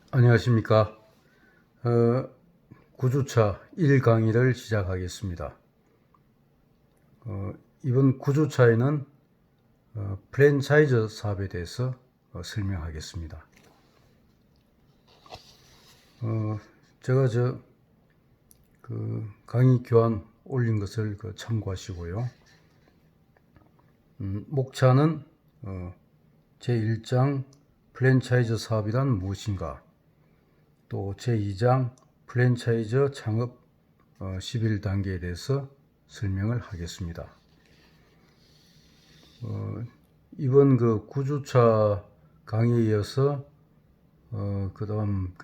안녕하십니까. 어, 구주차 1강의를 시작하겠습니다. 이번 구주차에는 프랜차이즈 사업에 대해서 설명하겠습니다. 제가 강의 교환 올린 것을 참고하시고요. 목차는 제1장 프랜차이즈 사업이란 무엇인가, 또 제2장 프랜차이즈 창업 11단계에 대해서 설명을 하겠습니다. 이번 9주차 강의에 이어서 그 다음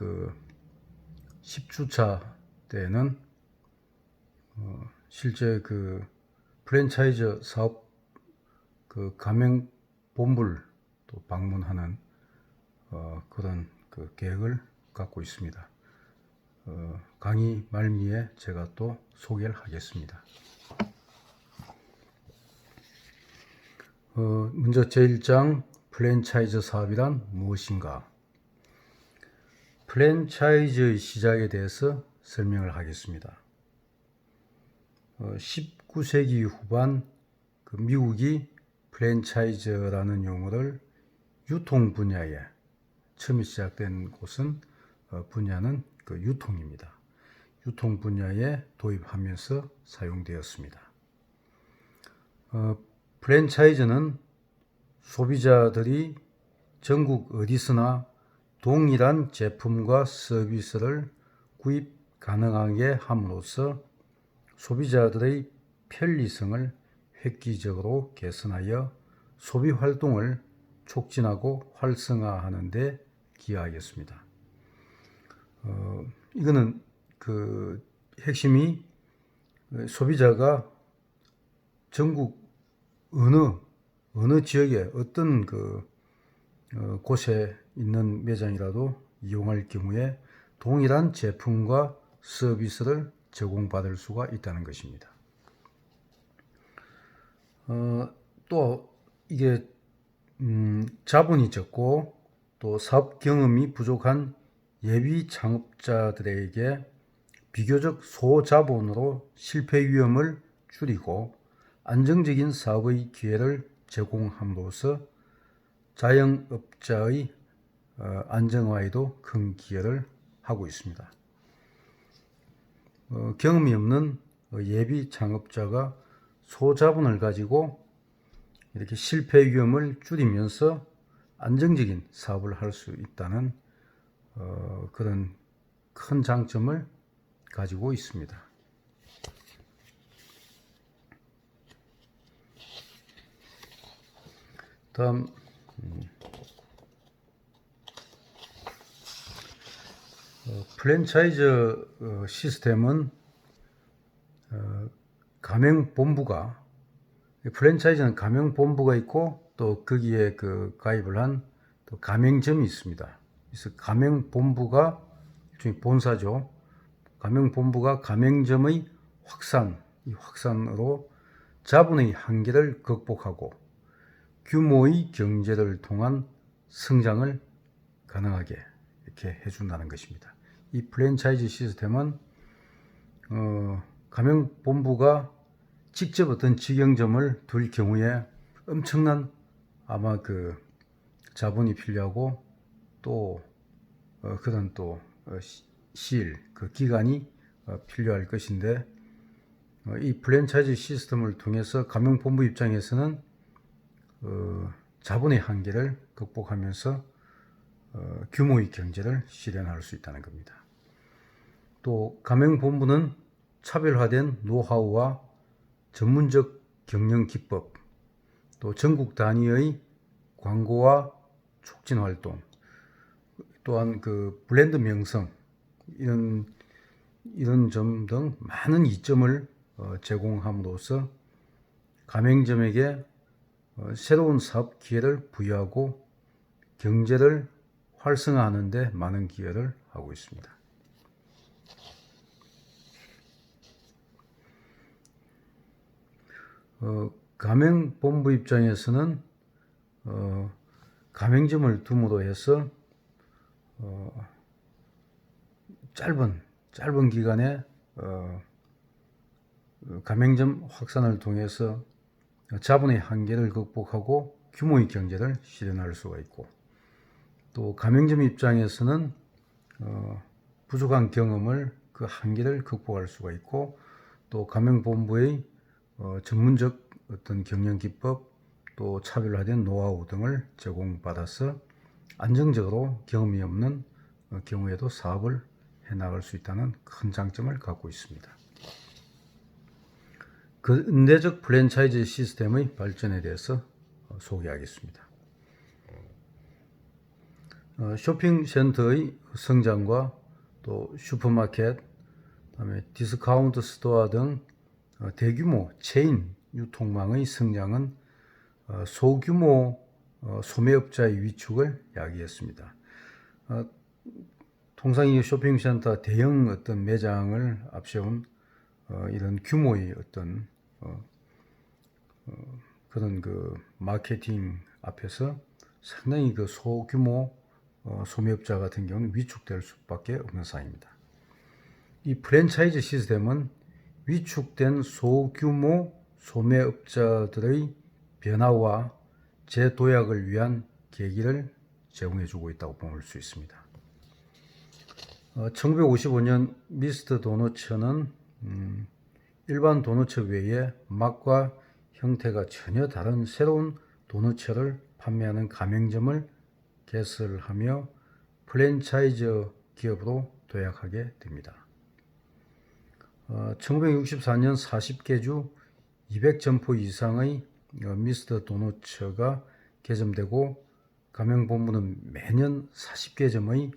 10주차 때는 실제 프랜차이즈 사업 가맹 본부를 또 방문하는 그런 계획을 갖고 있습니다. 강의 말미에 제가 또 소개를 하겠습니다. 먼저 제1장 프랜차이즈 사업이란 무엇인가? 프랜차이즈의 시작에 대해서 설명을 하겠습니다. 19세기 후반 미국이 프랜차이즈라는 용어를 유통 분야에 처음 시작된 곳은 분야는 유통입니다. 유통 분야에 도입하면서 사용되었습니다. 프랜차이즈는 소비자들이 전국 어디서나 동일한 제품과 서비스를 구입 가능하게 함으로써 소비자들의 편리성을 획기적으로 개선하여 소비 활동을 촉진하고 활성화하는 데 기여하겠습니다. 이거는 핵심이 소비자가 전국 어느 지역에 어떤 곳에 있는 매장이라도 이용할 경우에 동일한 제품과 서비스를 제공받을 수가 있다는 것입니다. 또 이게 자본이 적고 또 사업 경험이 부족한 예비 창업자들에게 비교적 소자본으로 실패 위험을 줄이고 안정적인 사업의 기회를 제공함으로써 자영업자의 안정화에도 큰 기여를 하고 있습니다. 경험이 없는 예비 창업자가 소자본을 가지고 이렇게 실패 위험을 줄이면서 안정적인 사업을 할 수 있다는 그런 큰 장점을 가지고 있습니다. 다음 프랜차이즈 시스템은 가맹본부가 프랜차이즈는 가맹본부가 있고 또 거기에 가입을 한 또 가맹점이 있습니다. 그래서 가맹본부가 일종의 본사죠. 가맹본부가 가맹점의 확산으로 자본의 한계를 극복하고 규모의 경제를 통한 성장을 가능하게 이렇게 해준다는 것입니다. 이 프랜차이즈 시스템은 가맹본부가 직접 어떤 직영점을 둘 경우에 엄청난 아마 자본이 필요하고 또 그런 또 시일 기간이 필요할 것인데 이 프랜차이즈 시스템을 통해서 가맹본부 입장에서는 자본의 한계를 극복하면서 규모의 경제를 실현할 수 있다는 겁니다. 또 가맹본부는 차별화된 노하우와 전문적 경영 기법, 또 전국 단위의 광고와 촉진 활동, 또한 브랜드 명성 이런 점 등 많은 이점을 제공함으로써 가맹점에게 새로운 사업 기회를 부여하고 경제를 활성화하는 데 많은 기여를 하고 있습니다. 가맹본부 입장에서는 가맹점을 둠으로 해서 짧은 기간에 가맹점 확산을 통해서 자본의 한계를 극복하고 규모의 경제를 실현할 수가 있고, 또 가맹점 입장에서는 부족한 경험을 그 한계를 극복할 수가 있고, 또 가맹본부의 전문적 어떤 경영 기법, 또 차별화된 노하우 등을 제공받아서 안정적으로 경험이 없는 경우에도 사업을 해나갈 수 있다는 큰 장점을 갖고 있습니다. 근대적 프랜차이즈 시스템의 발전에 대해서 소개하겠습니다. 쇼핑센터의 성장과 또 슈퍼마켓, 그다음에 디스카운트 스토어 등 대규모 체인 유통망의 성장은 소규모 소매업자의 위축을 야기했습니다. 통상 이 쇼핑센터 대형 어떤 매장을 앞세운 이런 규모의 어떤 그런 그 마케팅 앞에서 상당히 그 소규모 소매업자 같은 경우는 위축될 수밖에 없는 사항입니다. 이 프랜차이즈 시스템은 위축된 소규모 소매업자들의 변화와 재도약을 위한 계기를 제공해주고 있다고 볼 수 있습니다. 1955년 미스터 도너츠는 일반 도너츠 외에 맛과 형태가 전혀 다른 새로운 도너츠를 판매하는 가맹점을 개설하며 프랜차이즈 기업으로 도약하게 됩니다. 1964년 40개 주 200점포 이상의 미스터 도너츠가 개점되고 가맹본부는 매년 40개점의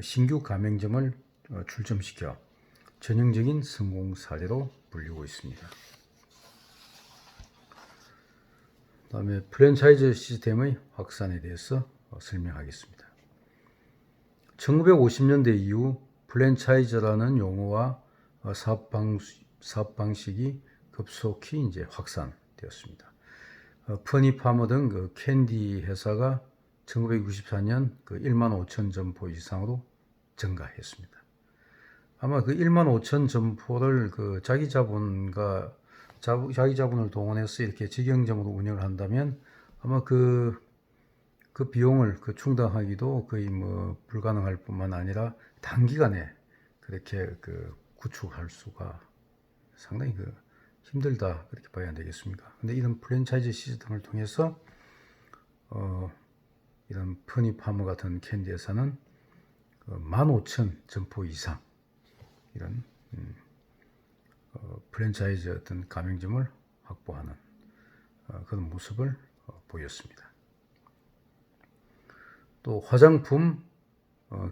신규 가맹점을 출점시켜 전형적인 성공 사례로 불리고 있습니다. 다음에 프랜차이즈 시스템의 확산에 대해서 설명하겠습니다. 1950년대 이후 프랜차이즈라는 용어와 사업 방식이 급속히 이제 확산되었습니다. 퍼니파머 등 그 캔디 회사가 1964년 그 1만 5천 점포 이상으로 증가했습니다. 아마 그 1만 5천 점포를 그 자기 자본을 동원해서 이렇게 직영점으로 운영을 한다면 아마 그 비용을 충당하기도 거의 뭐 불가능할 뿐만 아니라 단기간에 그렇게 구축할 수가 상당히 힘들다, 그렇게 봐야 되겠습니까? 근데 이런 프랜차이즈 시스템을 통해서 이런 퍼니파머 같은 캔디 회사는 15,000 점포 이상 이런 프랜차이즈 어떤 가맹점을 확보하는 그런 모습을 보였습니다. 또 화장품,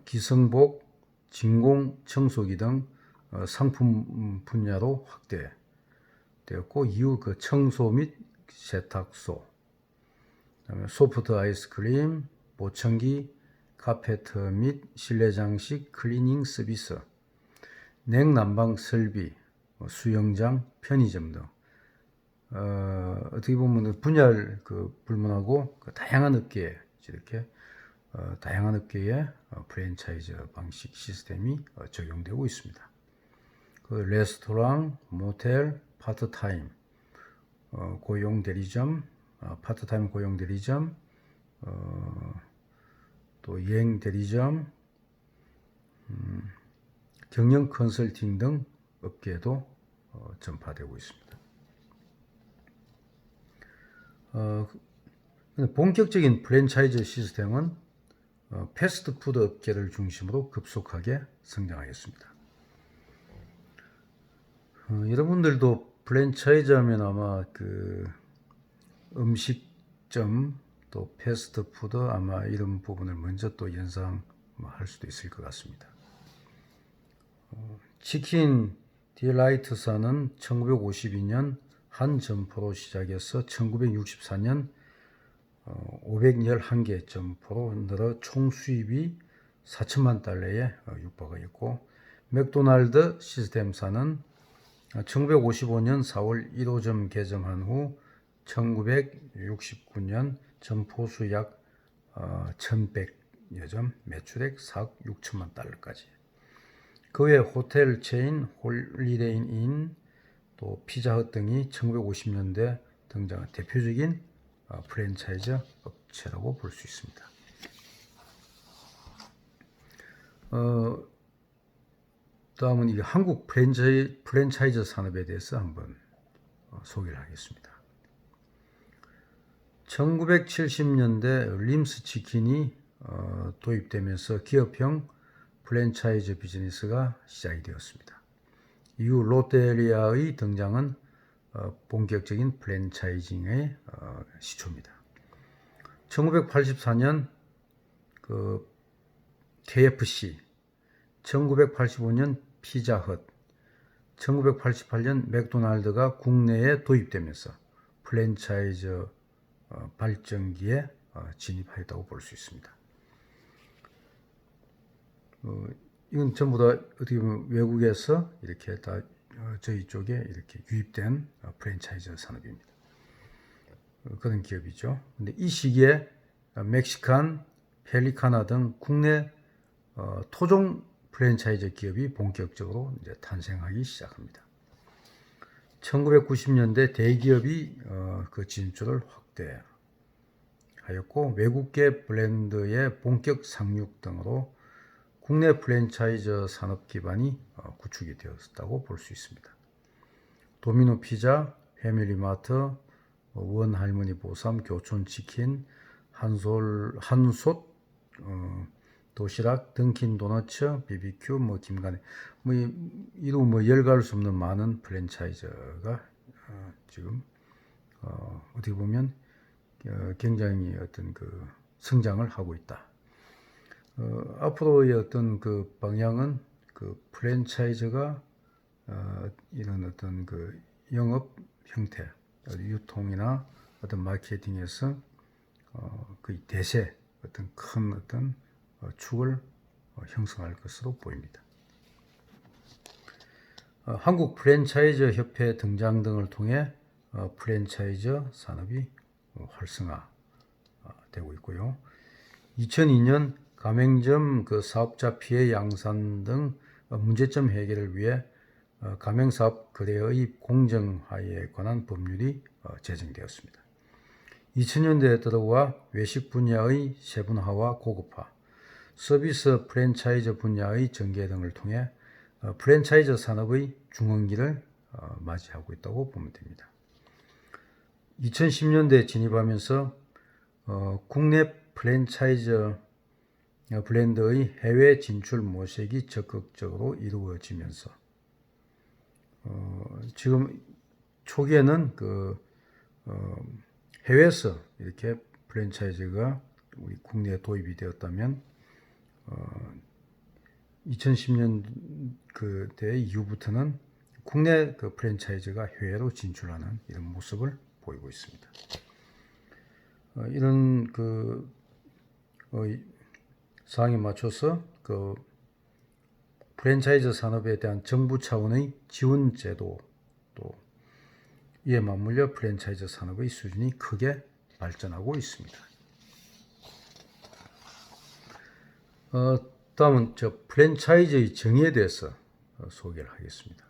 기성복, 진공 청소기 등 상품 분야로 확대되었고, 이후 그 청소 및 세탁소, 그다음에 소프트 아이스크림, 보청기, 카페트 및 실내 장식 클리닝 서비스, 냉난방 설비, 수영장, 편의점 등 어떻게 보면 분야를 불문하고 다양한 업계에 이렇게 다양한 업계에 프랜차이즈 방식 시스템이 적용되고 있습니다. 레스토랑, 모텔, 파트타임 고용 대리점, 파트타임 고용 대리점, 또 여행 대리점, 경영 컨설팅 등 업계에도 전파되고 있습니다. 본격적인 프랜차이즈 시스템은 패스트푸드 업계를 중심으로 급속하게 성장하였습니다. 여러분들도 프랜차이즈 하면 아마 음식점 또 패스트푸드 아마 이런 부분을 먼저 또 연상할 수도 있을 것 같습니다. 치킨 딜라이트사는 1952년 한 점포로 시작해서 1964년 511개 점포로 늘어 총 수입이 4천만 달러에 육박하였고, 맥도날드 시스템사는 1955년 4월 1호점 개점한 후 1969년 점포수 약 1100 여점, 매출액 4억 6천만 달러까지. 그 외 호텔 체인, 홀리데이 인, 또 피자헛 등이 1950년대 등장한 대표적인 프랜차이즈 업체라고 볼 수 있습니다. 다음은 이 한국 프랜차이즈 산업에 대해서 한번 소개를 하겠습니다. 1970년대 림스 치킨이 도입되면서 기업형 프랜차이즈 비즈니스가 시작이 되었습니다. 이후 롯데리아의 등장은 본격적인 프랜차이징의 시초입니다. 1984년 그 KFC, 1985년 피자헛, 1988년 맥도날드가 국내에 도입되면서 프랜차이즈 발전기에 진입하였다고 볼 수 있습니다. 이건 전부 다 어떻게 보면 외국에서 이렇게 다 저희 쪽에 이렇게 유입된 프랜차이즈 산업입니다. 그런 기업이죠. 근데 이 시기에 멕시칸, 펠리카나 등 국내 토종 프랜차이즈 기업이 본격적으로 이제 탄생하기 시작합니다. 1990년대 대기업이 그 진출을 확대하였고 외국계 브랜드의 본격 상륙 등으로 국내 프랜차이즈 산업 기반이 구축이 되었다고 볼 수 있습니다. 도미노 피자, 패밀리마트, 원할머니 보쌈, 교촌치킨, 한솥, 도시락, 던킨 도너츠, BBQ, 김간에 이루 열갈 수 없는 많은 프랜차이즈가 지금 어떻게 보면 굉장히 어떤 그 성장을 하고 있다. 앞으로의 어떤 그 방향은 그 프랜차이즈가 이런 어떤 그 영업 형태, 유통이나 어떤 마케팅에서 그 대세 어떤 큰 어떤 축을 형성할 것으로 보입니다. 한국 프랜차이즈 협회 등장 등을 통해 프랜차이즈 산업이 활성화되고 있고요. 2002년 가맹점 그 사업자 피해 양산 등 문제점 해결을 위해 가맹사업 거래의 공정화에 관한 법률이 제정되었습니다. 2000년대에 들어와 외식 분야의 세분화와 고급화, 서비스 프랜차이즈 분야의 전개 등을 통해 프랜차이즈 산업의 중흥기를 맞이하고 있다고 보면 됩니다. 2010년대에 진입하면서 국내 프랜차이즈 브랜드의 해외 진출 모색이 적극적으로 이루어지면서 지금 초기에는 그 해외에서 이렇게 프랜차이즈가 우리 국내에 도입이 되었다면 2010년 그때 이후부터는 국내 그 프랜차이즈가 해외로 진출하는 이런 모습을 보이고 있습니다. 이런 그 사항에 맞춰서 그 프랜차이즈 산업에 대한 정부 차원의 지원 제도 또 이에 맞물려 프랜차이즈 산업의 수준이 크게 발전하고 있습니다. 다음은 프랜차이즈의 정의에 대해서 소개를 하겠습니다.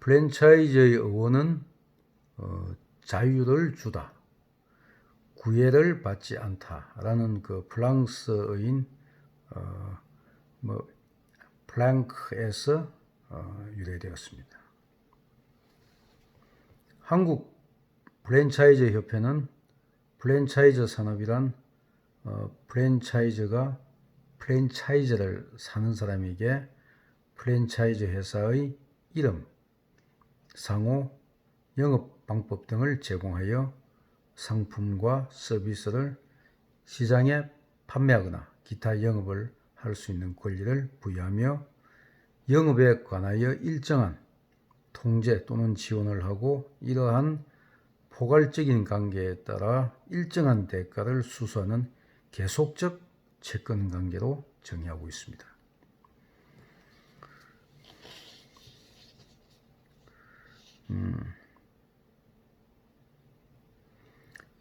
프랜차이즈의 어원은 자유를 주다, 구애를 받지 않다라는 그 프랑스어인 플랑크에서 유래되었습니다. 한국 프랜차이즈 협회는 프랜차이즈 산업이란 프랜차이즈가 프랜차이즈를 사는 사람에게 프랜차이즈 회사의 이름, 상호, 영업 방법 등을 제공하여 상품과 서비스를 시장에 판매하거나 기타 영업을 할 수 있는 권리를 부여하며 영업에 관하여 일정한 통제 또는 지원을 하고 이러한 포괄적인 관계에 따라 일정한 대가를 수수하는 계속적 채권 관계로 정의하고 있습니다.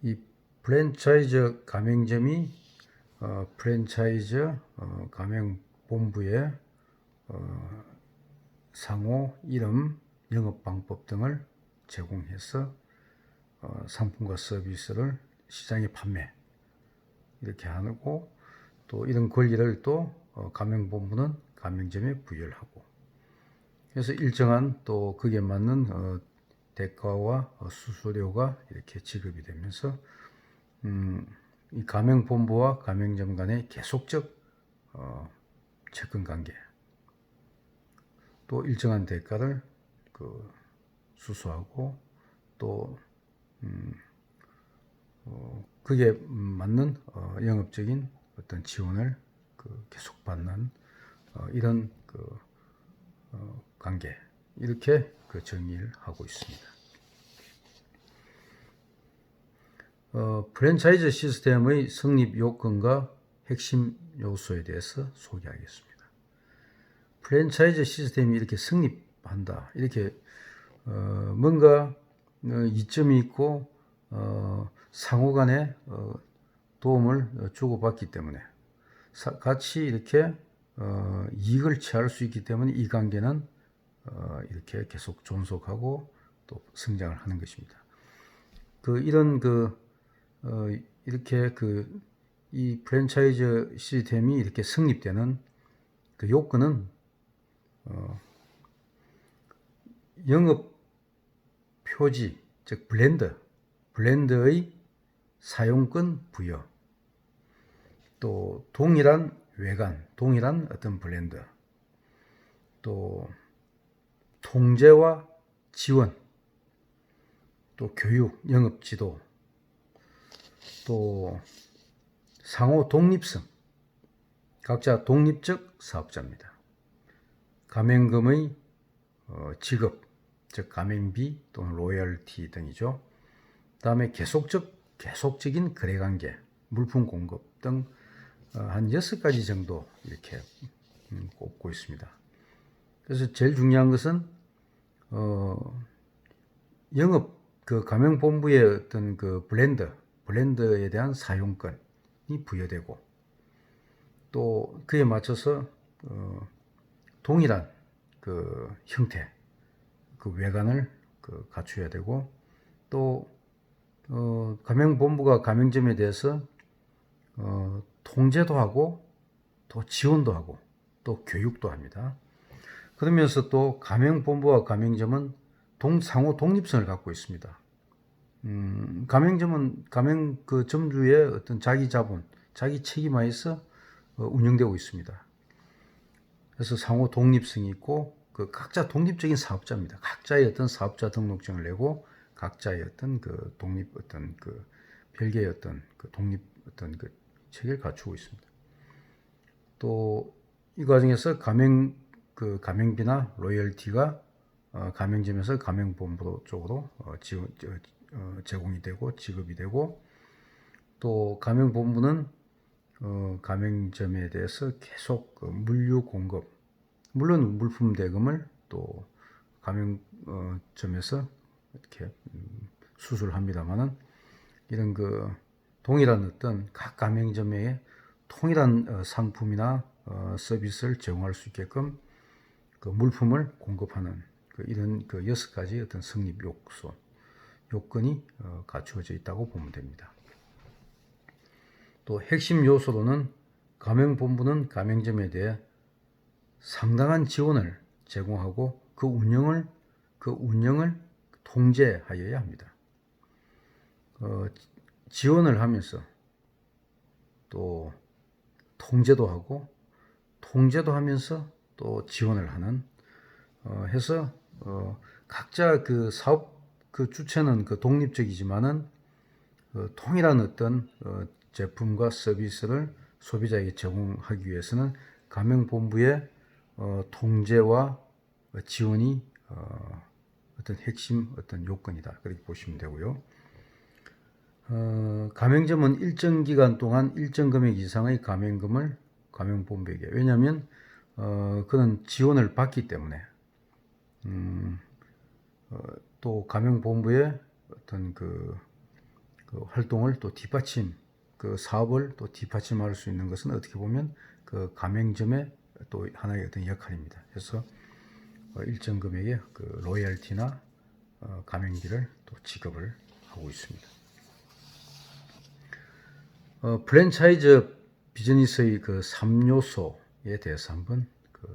이 프랜차이즈 가맹점이 프랜차이즈 가맹본부의 상호, 이름, 영업 방법 등을 제공해서 상품과 서비스를 시장에 판매 이렇게 하고, 또 이런 권리를 또 가맹본부는 가맹점에 부여를 하고, 그래서 일정한 또 그게 맞는 대가와 수수료가 이렇게 지급이 되면서 이 가맹본부와 가맹점 간의 계속적 채권 관계, 또 일정한 대가를 수수하고, 또 그게 맞는 영업적인 어떤 지원을 계속 받는 이런 관계, 이렇게 정의를 하고 있습니다. 프랜차이즈 시스템의 성립 요건과 핵심 요소에 대해서 소개하겠습니다. 프랜차이즈 시스템이 이렇게 성립한다, 이렇게 뭔가 이점이 있고 상호 간에 도움을 주고받기 때문에 같이 이렇게 이익을 취할 수 있기 때문에 이 관계는 이렇게 계속 존속하고 또 성장을 하는 것입니다. 이런 이렇게 이 프랜차이즈 시스템이 이렇게 성립되는 요건은 영업 표지, 즉 브랜드의 사용권 부여, 또 동일한 외관, 동일한 어떤 브랜드, 또 통제와 지원, 또 교육, 영업 지도, 또 상호 독립성, 각자 독립적 사업자입니다. 가맹금의 지급, 즉 가맹비 또는 로열티 등이죠. 다음에 계속적인 거래관계, 물품 공급 등 한 6가지 정도 이렇게 꼽고 있습니다. 그래서 제일 중요한 것은 영업 가맹본부의 어떤 브랜드에 대한 사용권이 부여되고, 또 그에 맞춰서 동일한 형태, 외관을 갖춰야 되고, 또 가맹본부가 가맹점에 대해서 통제도 하고, 또 지원도 하고, 또 교육도 합니다. 그러면서 또 가맹본부와 가맹점은 상호 독립성을 갖고 있습니다. 가맹점은 점주의 어떤 자기 자본, 자기 책임하에서 운영되고 있습니다. 그래서 상호 독립성이 있고, 각자 독립적인 사업자입니다. 각자의 어떤 사업자 등록증을 내고, 각자의 어떤 별개의 어떤 독립 체계를 갖추고 있습니다. 또 이 과정에서 가맹비나 로열티가 가맹점에서 가맹본부 쪽으로 제공이 되고 지급이 되고, 또 가맹본부는 가맹점에 대해서 계속 물류 공급, 물론 물품 대금을 또 가맹점에서 이렇게 수술합니다만은, 이런 동일한 어떤 각 가맹점에 통일한 상품이나 서비스를 제공할 수 있게끔 물품을 공급하는 이런 6가지 어떤 성립 요건이 갖추어져 있다고 보면 됩니다. 또 핵심 요소로는 가맹본부는 가맹점에 대해 상당한 지원을 제공하고 그 운영을 통제하여야 합니다. 지원을 하면서 또 통제도 하면서 또 지원을 하는 해서 각자 사업 주체는 독립적이지만은 통일한 어떤 제품과 서비스를 소비자에게 제공하기 위해서는 가맹본부의 통제와 지원이 어떤 핵심 요건이다, 그렇게 보시면 되고요. 가맹점은 일정 기간 동안 일정 금액 이상의 가맹금을 가맹본부에게, 왜냐하면 그는 지원을 받기 때문에, 또 가맹본부의 어떤 활동을 또 뒷받침하기 그 사업을 또 뒷받침할 수 있는 것은 어떻게 보면 그 가맹점의 또 하나의 어떤 역할입니다. 그래서 일정 금액의 그 로열티나 가맹비를 또 지급을 하고 있습니다. 프랜차이즈 비즈니스의 그 3요소에 대해서 한번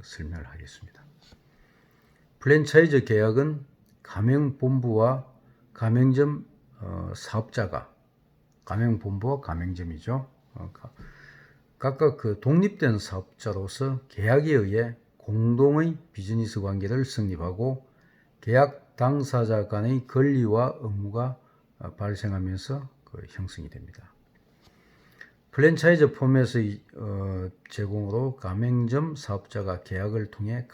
설명을 하겠습니다. 프랜차이즈 계약은 가맹본부와 가맹점 사업자가, 가맹본부와 가맹점이죠. 각각 그 독립된 사업자로서 계약에 의해 공동의 비즈니스 관계를 성립하고 계약 당사자 간의 권리와 의무가 발생하면서 형성이 됩니다. 프랜차이즈 포맷의 제공으로 가맹점 사업자가 계약을 통해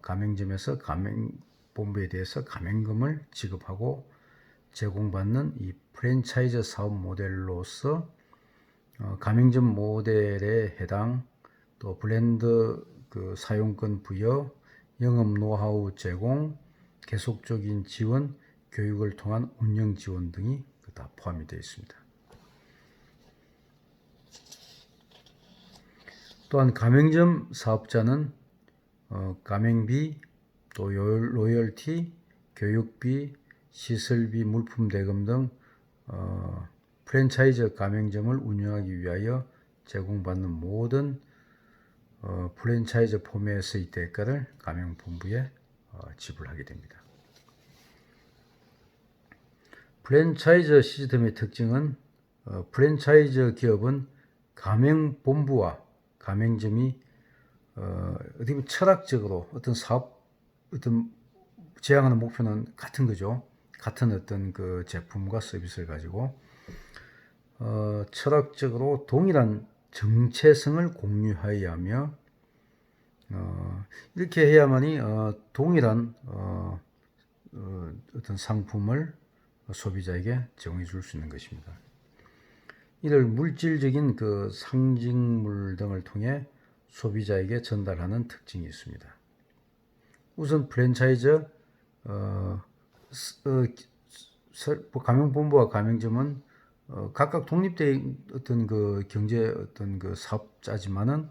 가맹점에서 가맹본부에 대해서 가맹금을 지급하고 제공받는 이 프랜차이즈 사업 모델로서 가맹점 모델에 해당, 또 브랜드 그 사용권 부여, 영업 노하우 제공, 계속적인 지원, 교육을 통한 운영 지원 등이 다 포함이 되어 있습니다. 또한 가맹점 사업자는 가맹비, 또 로열티, 교육비, 시설비, 물품 대금 등 프랜차이즈 가맹점을 운영하기 위하여 제공받는 모든 프랜차이즈 포맷의 대가를 가맹본부에 지불하게 됩니다. 프랜차이즈 시스템의 특징은 프랜차이즈 기업은 가맹본부와 가맹점이 어떻게 보면 철학적으로 어떤 사업, 어떤 지향하는 목표는 같은 거죠. 같은 어떤 그 제품과 서비스를 가지고 철학적으로 동일한 정체성을 공유해야 하며 이렇게 해야만이 동일한 어떤 상품을 소비자에게 제공해 줄 수 있는 것입니다. 이를 물질적인 그 상징물 등을 통해 소비자에게 전달하는 특징이 있습니다. 우선 프랜차이즈 가맹본부와 가맹점은 각각 독립된 어떤 그 경제 어떤 그 사업자지만은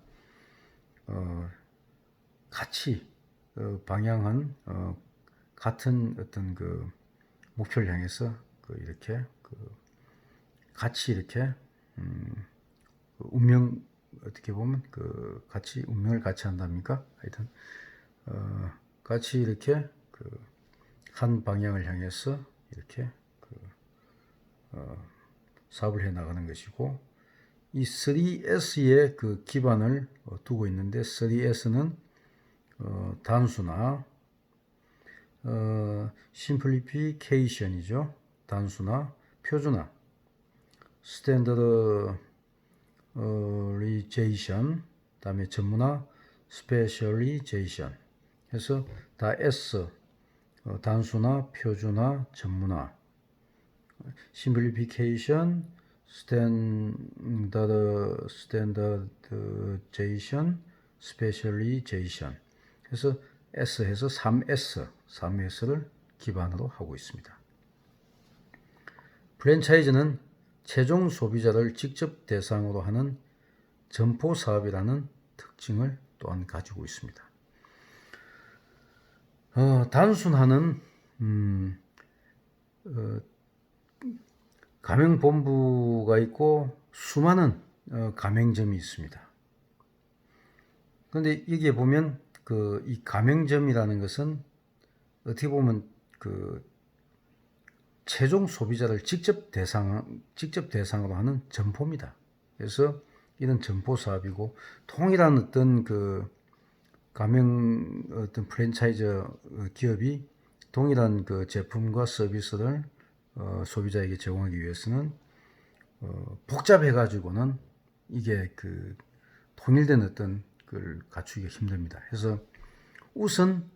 같이 방향한 같은 어떤 그 목표를 향해서 이렇게 같이 이렇게 운명, 어떻게 보면 같이 운명을 같이 한답니까? 하여튼 같이 이렇게 한 방향을 향해서 이렇게 사업을 해 나가는 것이고, 이 3S의 그 기반을 두고 있는데, 3S는 단순화, 심플리피케이션이죠. 단순화, 표준화, 스탠더리제이션, 다음에 전문화, 스페셜리제이션. 그래서 다 S, 단순화, 표준화, 전문화, 심플리피케이션, 스탠더제이션, 스페셜리제이션. 그래서 S 해서 3S를 기반으로 하고 있습니다. 프랜차이즈는 최종 소비자를 직접 대상으로 하는 점포 사업이라는 특징을 또한 가지고 있습니다. 단순화는 가맹본부가 있고 수많은 가맹점이 있습니다. 그런데 여기에 보면 이 가맹점이라는 것은 어떻게 보면 최종 소비자를 직접 대상으로 하는 점포입니다. 그래서 이런 점포 사업이고, 동일한 어떤 어떤 프랜차이즈 기업이 동일한 제품과 서비스를 소비자에게 제공하기 위해서는 복잡해 가지고는 이게 통일된 어떤 걸 갖추기가 힘듭니다. 그래서 우선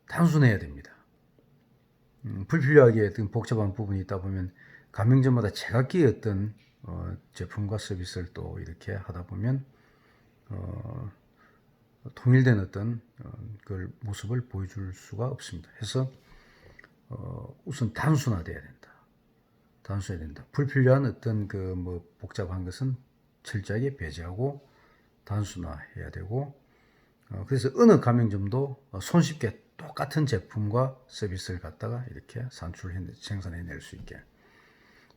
단순해야 됩니다. 불필요하게 어떤 복잡한 부분이 있다 보면 가맹점마다 제각기의 어떤 제품과 서비스를 또 이렇게 하다 보면 통일된 어떤 그 모습을 보여줄 수가 없습니다. 그래서 우선 단순화돼야 된다. 단순해야 된다. 불필요한 어떤 그 뭐 복잡한 것은 철저하게 배제하고 단순화해야 되고, 그래서 어느 가맹점도 손쉽게 똑같은 제품과 서비스를 갖다가 이렇게 생산해낼 수 있게.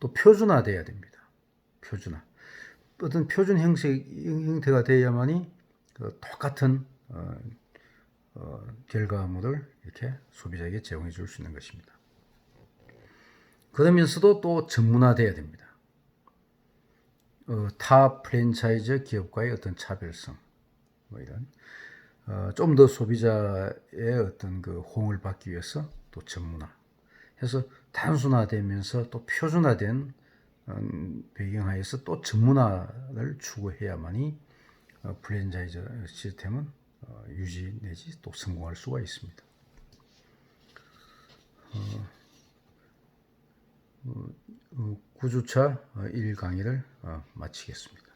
또 표준화돼야 됩니다. 표준화. 어떤 표준 형태가 돼야만이 똑같은 결과물을 이렇게 소비자에게 제공해 줄 수 있는 것입니다. 그러면서도 또 전문화돼야 됩니다. 타 프랜차이즈 기업과의 어떤 차별성, 뭐 이런 좀 더 소비자의 어떤 그 호응을 받기 위해서 또 전문화 해서 단순화되면서 또 표준화된 배경하에서 또 전문화를 추구해야만이 프랜차이즈 시스템은 유지 내지 또 성공할 수가 있습니다. 구주차 1강의를 마치겠습니다.